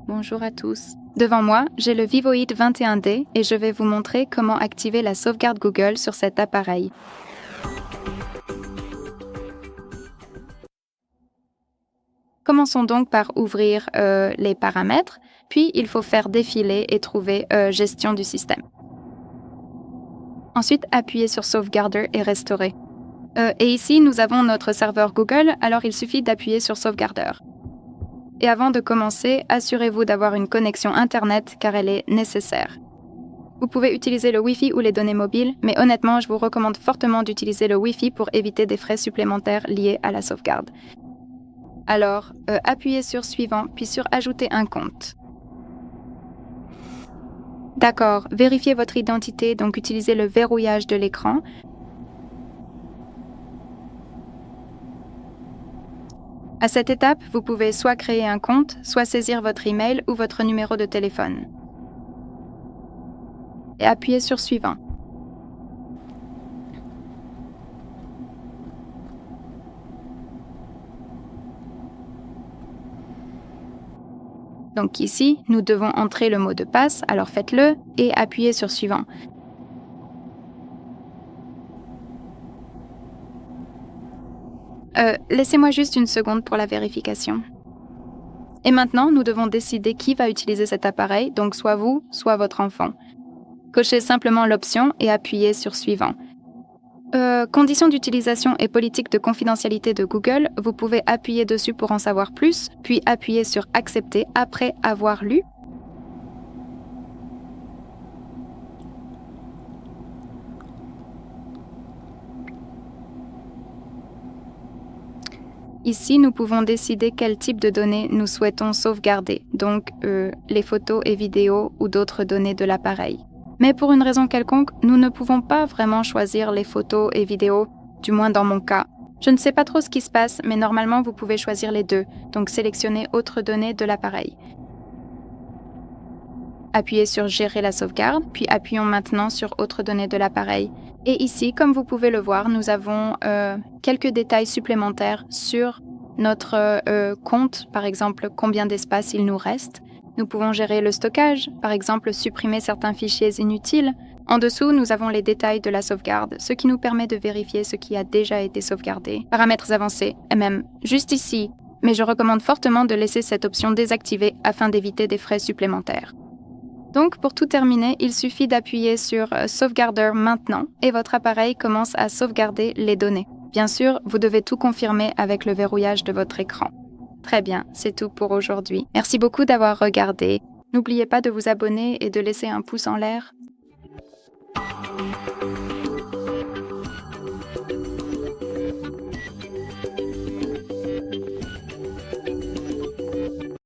Bonjour à tous. Devant moi, j'ai le Vivoid 21D et je vais vous montrer comment activer la sauvegarde Google sur cet appareil. Commençons donc par ouvrir les paramètres, puis il faut faire défiler et trouver gestion du système. Ensuite, appuyez sur Sauvegarder et Restaurer. Et ici, nous avons notre serveur Google, alors il suffit d'appuyer sur Sauvegarder. Et avant de commencer, assurez-vous d'avoir une connexion Internet car elle est nécessaire. Vous pouvez utiliser le Wi-Fi ou les données mobiles, mais honnêtement, je vous recommande fortement d'utiliser le Wi-Fi pour éviter des frais supplémentaires liés à la sauvegarde. Alors, appuyez sur Suivant, puis sur Ajouter un compte. D'accord, vérifiez votre identité, donc utilisez le verrouillage de l'écran. À cette étape, vous pouvez soit créer un compte, soit saisir votre email ou votre numéro de téléphone. Et appuyez sur Suivant. Donc ici, nous devons entrer le mot de passe, alors faites-le et appuyez sur Suivant. Laissez-moi juste une seconde pour la vérification. Et maintenant, nous devons décider qui va utiliser cet appareil, donc soit vous, soit votre enfant. Cochez simplement l'option et appuyez sur Suivant. Conditions d'utilisation et politique de confidentialité de Google, vous pouvez appuyer dessus pour en savoir plus, puis appuyer sur Accepter après avoir lu. Ici, nous pouvons décider quel type de données nous souhaitons sauvegarder, donc les photos et vidéos ou d'autres données de l'appareil. Mais pour une raison quelconque, nous ne pouvons pas vraiment choisir les photos et vidéos, du moins dans mon cas. Je ne sais pas trop ce qui se passe, mais normalement vous pouvez choisir les deux, donc sélectionnez Autres données de l'appareil. Appuyez sur Gérer la sauvegarde, puis appuyons maintenant sur Autres données de l'appareil. Et ici, comme vous pouvez le voir, nous avons quelques détails supplémentaires sur notre compte, par exemple combien d'espace il nous reste. Nous pouvons gérer le stockage, par exemple supprimer certains fichiers inutiles. En dessous, nous avons les détails de la sauvegarde, ce qui nous permet de vérifier ce qui a déjà été sauvegardé. Paramètres avancés, et même juste ici, mais je recommande fortement de laisser cette option désactivée afin d'éviter des frais supplémentaires. Donc, pour tout terminer, il suffit d'appuyer sur Sauvegarder maintenant et votre appareil commence à sauvegarder les données. Bien sûr, vous devez tout confirmer avec le verrouillage de votre écran. Très bien, c'est tout pour aujourd'hui. Merci beaucoup d'avoir regardé. N'oubliez pas de vous abonner et de laisser un pouce en l'air.